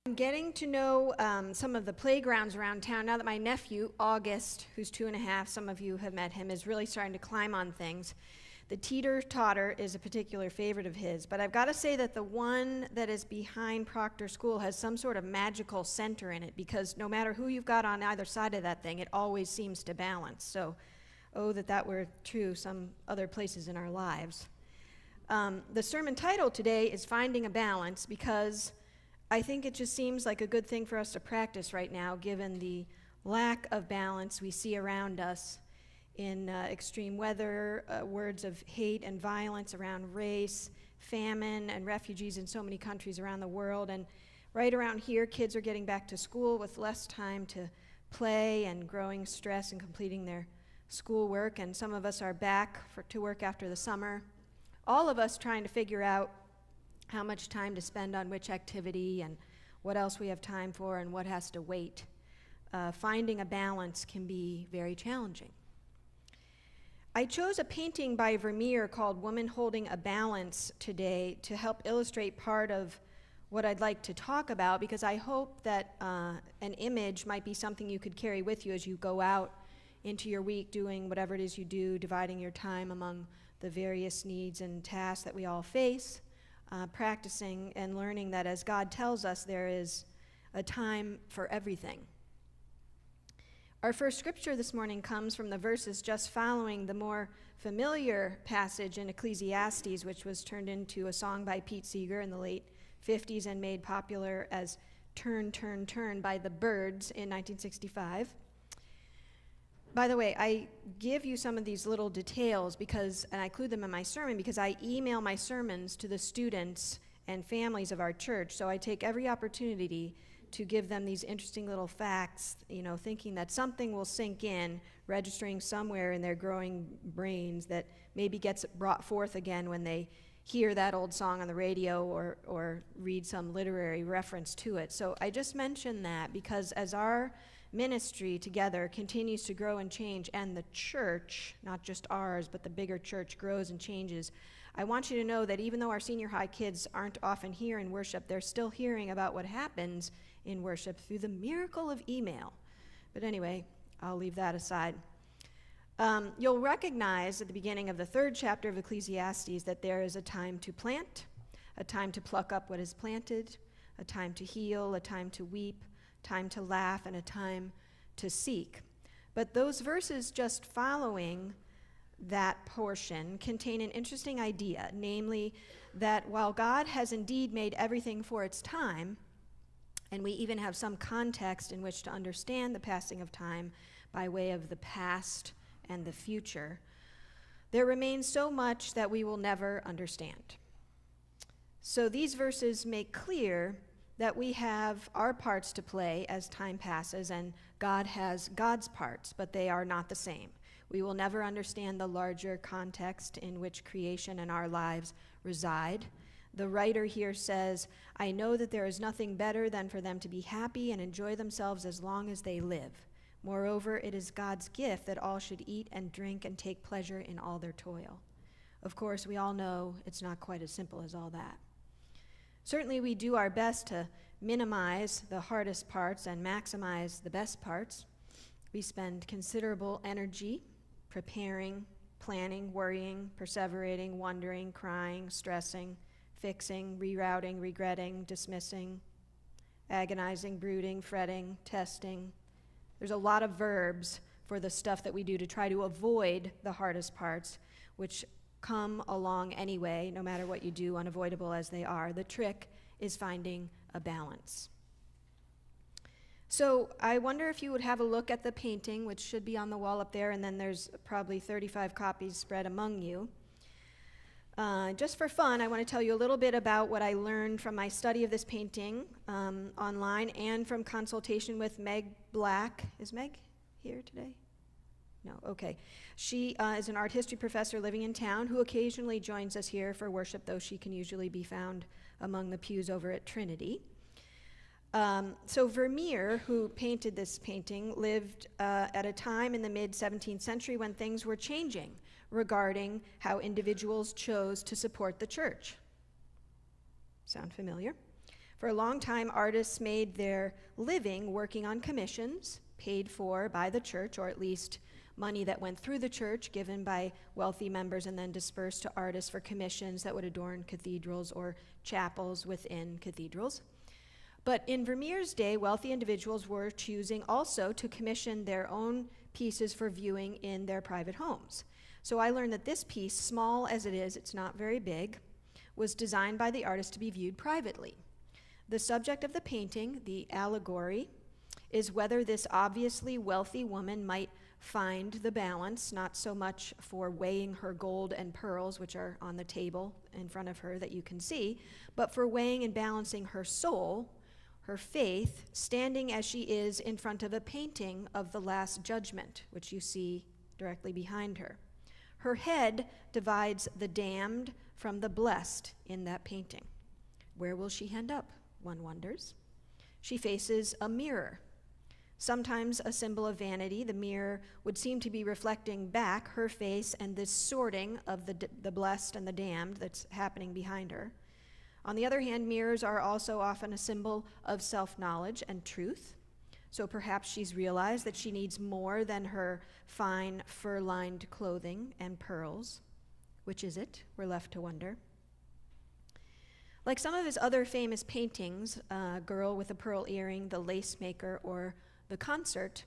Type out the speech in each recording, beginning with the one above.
I'm getting to know some of the playgrounds around town now that my nephew, August, who's 2.5, some of you have met him, is really starting to climb on things. The teeter-totter is a particular favorite of his, but I've got to say that the one that is behind Proctor School has some sort of magical center in it, because no matter who you've got on either side of that thing, it always seems to balance. So, oh, that were true some other places in our lives. The sermon title today is Finding a Balance, because I think it just seems like a good thing for us to practice right now, given the lack of balance we see around us in extreme weather, words of hate and violence around race, famine, and refugees in so many countries around the world. And right around here, kids are getting back to school with less time to play and growing stress and completing their schoolwork. And some of us are back to work after the summer. All of us trying to figure out how much time to spend on which activity and what else we have time for and what has to wait. Finding a balance can be very challenging. I chose a painting by Vermeer called Woman Holding a Balance today to help illustrate part of what I'd like to talk about, because I hope that an image might be something you could carry with you as you go out into your week doing whatever it is you do, dividing your time among the various needs and tasks that we all face. Practicing and learning that as God tells us, there is a time for everything. Our first scripture this morning comes from the verses just following the more familiar passage in Ecclesiastes, which was turned into a song by Pete Seeger in the late 50s and made popular as Turn, Turn, Turn by the Byrds in 1965. By the way, I give you some of these little details and I include them in my sermon because I email my sermons to the students and families of our church, so I take every opportunity to give them these interesting little facts, thinking that something will sink in, registering somewhere in their growing brains that maybe gets brought forth again when they hear that old song on the radio or read some literary reference to it. So I just mention that because as our ministry together continues to grow and change, and the church, not just ours, but the bigger church grows and changes, I want you to know that even though our senior high kids aren't often here in worship, they're still hearing about what happens in worship through the miracle of email. But anyway, I'll leave that aside. You'll recognize at the beginning of the 3rd chapter of Ecclesiastes that there is a time to plant, a time to pluck up what is planted, a time to heal, a time to weep, time to laugh, and a time to seek. But those verses just following that portion contain an interesting idea, namely that while God has indeed made everything for its time, and we even have some context in which to understand the passing of time by way of the past and the future, there remains so much that we will never understand. So these verses make clear that we have our parts to play as time passes, and God has God's parts, but they are not the same. We will never understand the larger context in which creation and our lives reside. The writer here says, I know that there is nothing better than for them to be happy and enjoy themselves as long as they live. Moreover, it is God's gift that all should eat and drink and take pleasure in all their toil. Of course, we all know it's not quite as simple as all that. Certainly, we do our best to minimize the hardest parts and maximize the best parts. We spend considerable energy preparing, planning, worrying, perseverating, wondering, crying, stressing, fixing, rerouting, regretting, dismissing, agonizing, brooding, fretting, testing. There's a lot of verbs for the stuff that we do to try to avoid the hardest parts, which come along anyway, no matter what you do, unavoidable as they are. The trick is finding a balance. So I wonder if you would have a look at the painting, which should be on the wall up there, and then there's probably 35 copies spread among you. Just for fun, I want to tell you a little bit about what I learned from my study of this painting online and from consultation with Meg Black. Is Meg here today? No, okay. She is an art history professor living in town who occasionally joins us here for worship, though she can usually be found among the pews over at Trinity. So Vermeer, who painted this painting, lived at a time in the mid-17th century when things were changing regarding how individuals chose to support the church. Sound familiar? For a long time, artists made their living working on commissions paid for by the church, or at least money that went through the church given by wealthy members and then dispersed to artists for commissions that would adorn cathedrals or chapels within cathedrals. But in Vermeer's day, wealthy individuals were choosing also to commission their own pieces for viewing in their private homes. So I learned that this piece, small as it is, it's not very big, was designed by the artist to be viewed privately. The subject of the painting, the allegory, is whether this obviously wealthy woman might find the balance, not so much for weighing her gold and pearls, which are on the table in front of her that you can see, but for weighing and balancing her soul, her faith, standing as she is in front of a painting of the Last Judgment, which you see directly behind her. Her head divides the damned from the blessed in that painting. Where will she end up, one wonders? She faces a mirror. Sometimes a symbol of vanity, the mirror would seem to be reflecting back her face and this sorting of the blessed and the damned that's happening behind her. On the other hand, mirrors are also often a symbol of self-knowledge and truth. So perhaps she's realized that she needs more than her fine fur-lined clothing and pearls. Which is it? We're left to wonder. Like some of his other famous paintings, Girl with a Pearl Earring, The Lace Maker, or The Concert,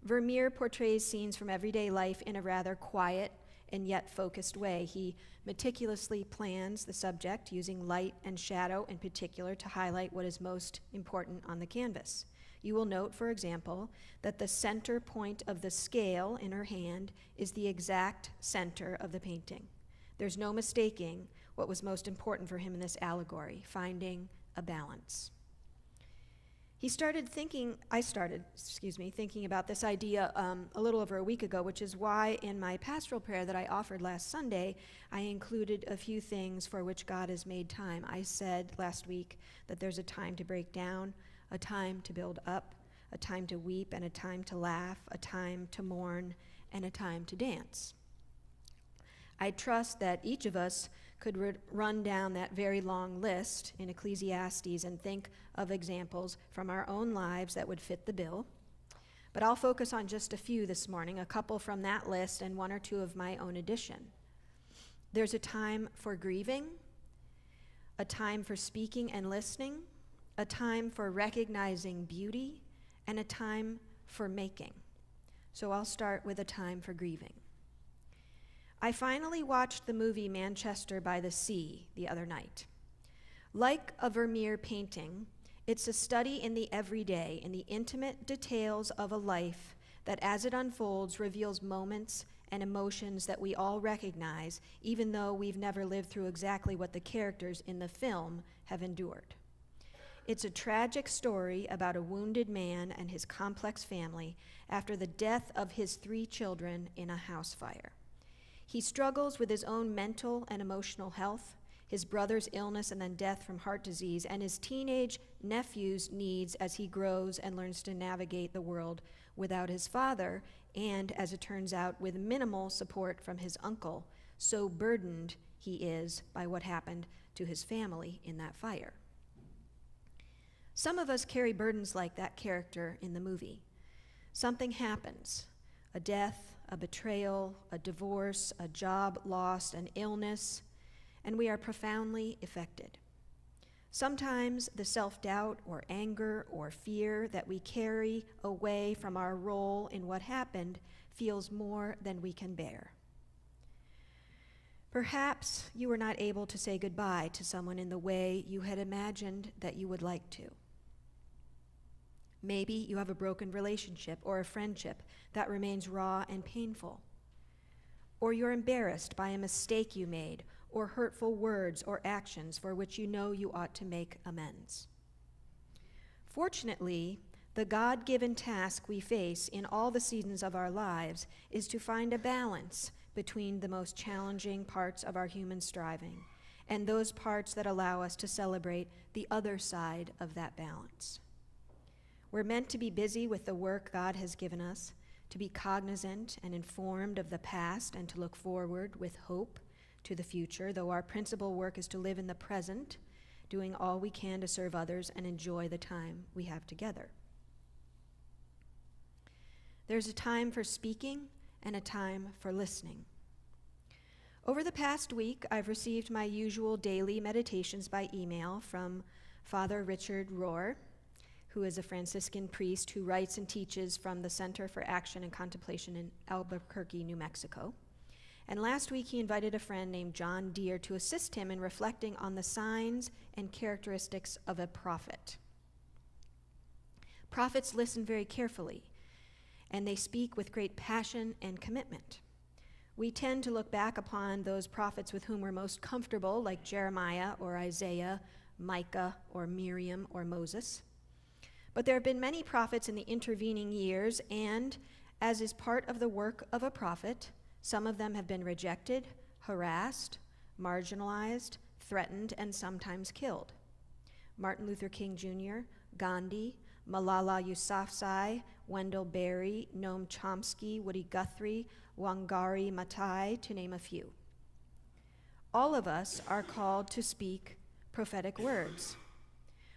Vermeer portrays scenes from everyday life in a rather quiet and yet focused way. He meticulously plans the subject using light and shadow in particular to highlight what is most important on the canvas. You will note, for example, that the center point of the scale in her hand is the exact center of the painting. There's no mistaking what was most important for him in this allegory, finding a balance. I started thinking about this idea a little over a week ago, which is why in my pastoral prayer that I offered last Sunday, I included a few things for which God has made time. I said last week that there's a time to break down, a time to build up, a time to weep, and a time to laugh, a time to mourn, and a time to dance. I trust that each of us could run down that very long list in Ecclesiastes and think of examples from our own lives that would fit the bill. But I'll focus on just a few this morning, a couple from that list and one or two of my own addition. There's a time for grieving, a time for speaking and listening, a time for recognizing beauty, and a time for making. So I'll start with a time for grieving. I finally watched the movie Manchester by the Sea the other night. Like a Vermeer painting, it's a study in the everyday, in the intimate details of a life that as it unfolds reveals moments and emotions that we all recognize, even though we've never lived through exactly what the characters in the film have endured. It's a tragic story about a wounded man and his complex family after the death of his 3 children in a house fire. He struggles with his own mental and emotional health, his brother's illness and then death from heart disease, and his teenage nephew's needs as he grows and learns to navigate the world without his father, and, as it turns out, with minimal support from his uncle, so burdened he is by what happened to his family in that fire. Some of us carry burdens like that character in the movie. Something happens, a death, a betrayal, a divorce, a job lost, an illness, and we are profoundly affected. Sometimes the self-doubt or anger or fear that we carry away from our role in what happened feels more than we can bear. Perhaps you were not able to say goodbye to someone in the way you had imagined that you would like to. Maybe you have a broken relationship or a friendship that remains raw and painful. Or you're embarrassed by a mistake you made or hurtful words or actions for which you know you ought to make amends. Fortunately, the God-given task we face in all the seasons of our lives is to find a balance between the most challenging parts of our human striving and those parts that allow us to celebrate the other side of that balance. We're meant to be busy with the work God has given us, to be cognizant and informed of the past, and to look forward with hope to the future, though our principal work is to live in the present, doing all we can to serve others and enjoy the time we have together. There's a time for speaking and a time for listening. Over the past week, I've received my usual daily meditations by email from Father Richard Rohr, who is a Franciscan priest who writes and teaches from the Center for Action and Contemplation in Albuquerque, New Mexico. And last week, he invited a friend named John Deere to assist him in reflecting on the signs and characteristics of a prophet. Prophets listen very carefully, and they speak with great passion and commitment. We tend to look back upon those prophets with whom we're most comfortable, like Jeremiah or Isaiah, Micah or Miriam or Moses. But there have been many prophets in the intervening years, and as is part of the work of a prophet, some of them have been rejected, harassed, marginalized, threatened, and sometimes killed. Martin Luther King Jr., Gandhi, Malala Yousafzai, Wendell Berry, Noam Chomsky, Woody Guthrie, Wangari Maathai, to name a few. All of us are called to speak prophetic words.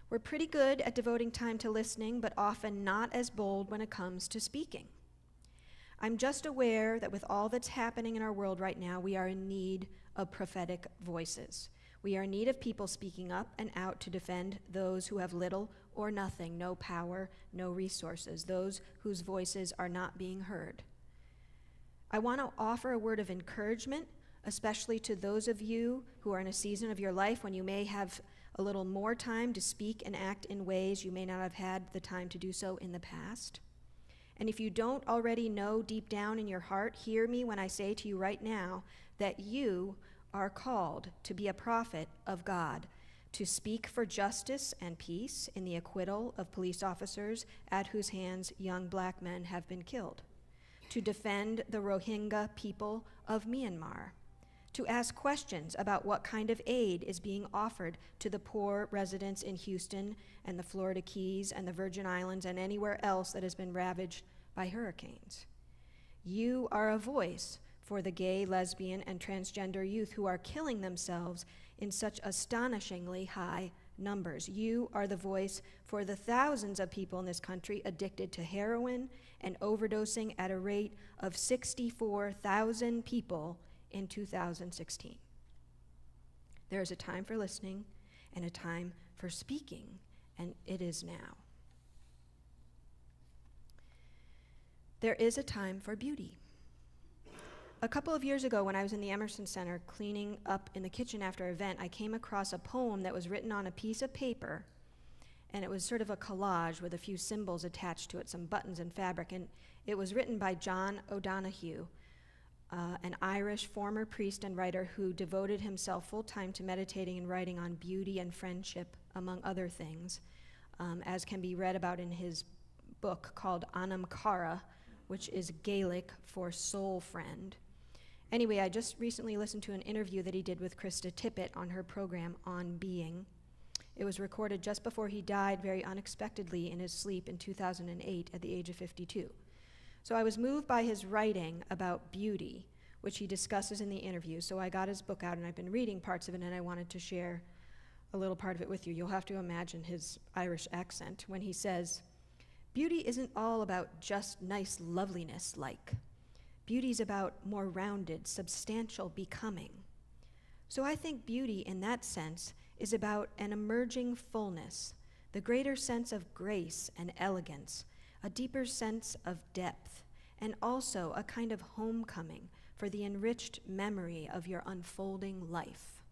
We're pretty good at devoting time to listening, but often not as bold when it comes to speaking. I'm just aware that with all that's happening in our world right now, we are in need of prophetic voices. We are in need of people speaking up and out to defend those who have little or nothing, no power, no resources, those whose voices are not being heard. I want to offer a word of encouragement, especially to those of you who are in a season of your life when you may have a little more time to speak and act in ways you may not have had the time to do so in the past. And if you don't already know deep down in your heart, hear me when I say to you right now that you are called to be a prophet of God, to speak for justice and peace in the acquittal of police officers at whose hands young black men have been killed, to defend the Rohingya people of Myanmar, to ask questions about what kind of aid is being offered to the poor residents in Houston and the Florida Keys and the Virgin Islands and anywhere else that has been ravaged by hurricanes. You are a voice for the gay, lesbian, and transgender youth who are killing themselves in such astonishingly high numbers. You are the voice for the thousands of people in this country addicted to heroin and overdosing at a rate of 64,000 people in 2016. There is a time for listening and a time for speaking, and it is now. There is a time for beauty. A couple of years ago, when I was in the Emerson Center cleaning up in the kitchen after an event, I came across a poem that was written on a piece of paper, and it was sort of a collage with a few symbols attached to it, some buttons and fabric, and it was written by John O'Donohue, an Irish former priest and writer who devoted himself full-time to meditating and writing on beauty and friendship, among other things, as can be read about in his book called Anam Cara, which is Gaelic for soul friend. Anyway, I just recently listened to an interview that he did with Krista Tippett on her program On Being. It was recorded just before he died very unexpectedly in his sleep in 2008 at the age of 52. So I was moved by his writing about beauty, which he discusses in the interview. So I got his book out and I've been reading parts of it, and I wanted to share a little part of it with you. You'll have to imagine his Irish accent when he says, "Beauty isn't all about just nice loveliness like. Beauty's about more rounded, substantial becoming. So I think beauty in that sense is about an emerging fullness, the greater sense of grace and elegance, a deeper sense of depth, and also a kind of homecoming for the enriched memory of your unfolding life."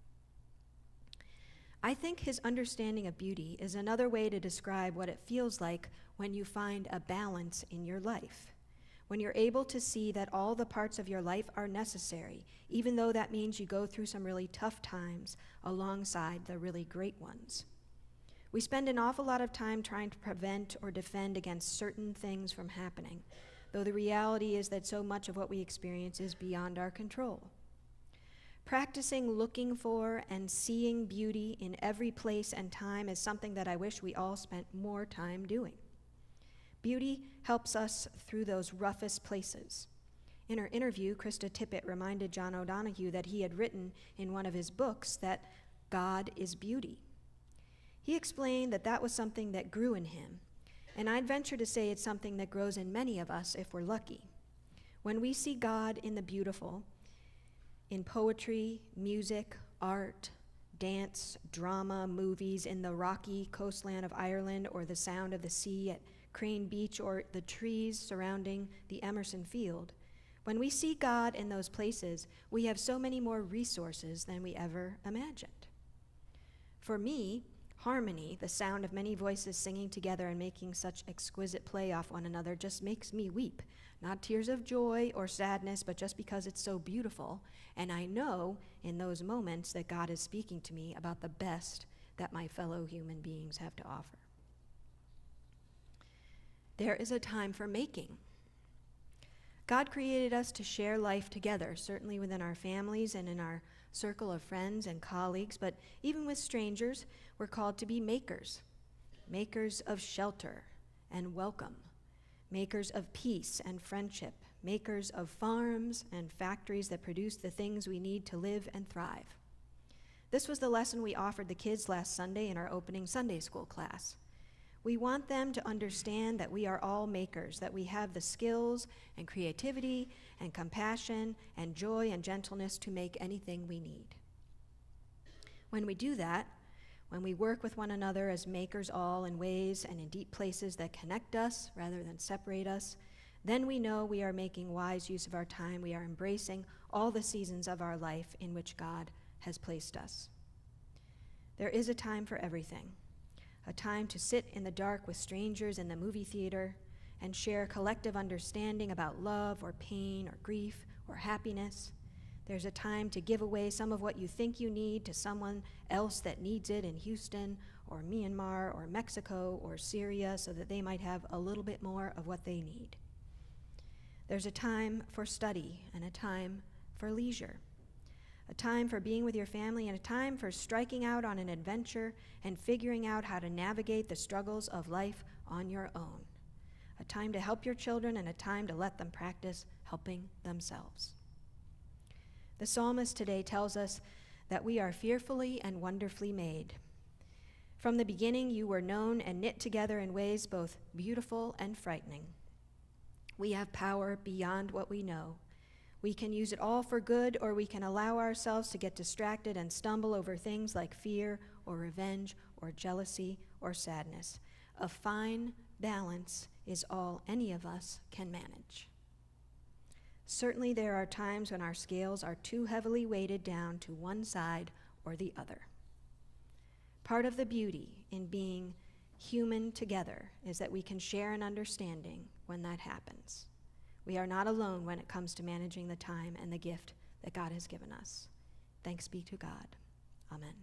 I think his understanding of beauty is another way to describe what it feels like when you find a balance in your life, when you're able to see that all the parts of your life are necessary, even though that means you go through some really tough times alongside the really great ones. We spend an awful lot of time trying to prevent or defend against certain things from happening, though the reality is that so much of what we experience is beyond our control. Practicing looking for and seeing beauty in every place and time is something that I wish we all spent more time doing. Beauty helps us through those roughest places. In her interview, Krista Tippett reminded John O'Donohue that he had written in one of his books that God is beauty. He explained that that was something that grew in him, and I'd venture to say it's something that grows in many of us if we're lucky. When we see God in the beautiful, in poetry, music, art, dance, drama, movies, in the rocky coastland of Ireland, or the sound of the sea at Crane Beach, or the trees surrounding the Emerson Field, when we see God in those places, we have so many more resources than we ever imagined. For me, harmony, the sound of many voices singing together and making such exquisite play off one another, just makes me weep. Not tears of joy or sadness, but just because it's so beautiful. And I know in those moments that God is speaking to me about the best that my fellow human beings have to offer. There is a time for making. God created us to share life together, certainly within our families and in our circle of friends and colleagues, but even with strangers, we're called to be makers. Makers of shelter and welcome. Makers of peace and friendship. Makers of farms and factories that produce the things we need to live and thrive. This was the lesson we offered the kids last Sunday in our opening Sunday school class. We want them to understand that we are all makers, that we have the skills and creativity and compassion and joy and gentleness to make anything we need. When we do that, when we work with one another as makers all in ways and in deep places that connect us rather than separate us, then we know we are making wise use of our time. We are embracing all the seasons of our life in which God has placed us. There is a time for everything. A time to sit in the dark with strangers in the movie theater and share collective understanding about love or pain or grief or happiness. There's a time to give away some of what you think you need to someone else that needs it in Houston or Myanmar or Mexico or Syria so that they might have a little bit more of what they need. There's a time for study and a time for leisure. A time for being with your family, and a time for striking out on an adventure and figuring out how to navigate the struggles of life on your own. A time to help your children and a time to let them practice helping themselves. The psalmist today tells us that we are fearfully and wonderfully made. From the beginning, you were known and knit together in ways both beautiful and frightening. We have power beyond what we know. We can use it all for good, or we can allow ourselves to get distracted and stumble over things like fear or revenge or jealousy or sadness. A fine balance is all any of us can manage. Certainly there are times when our scales are too heavily weighted down to one side or the other. Part of the beauty in being human together is that we can share an understanding when that happens. We are not alone when it comes to managing the time and the gift that God has given us. Thanks be to God. Amen.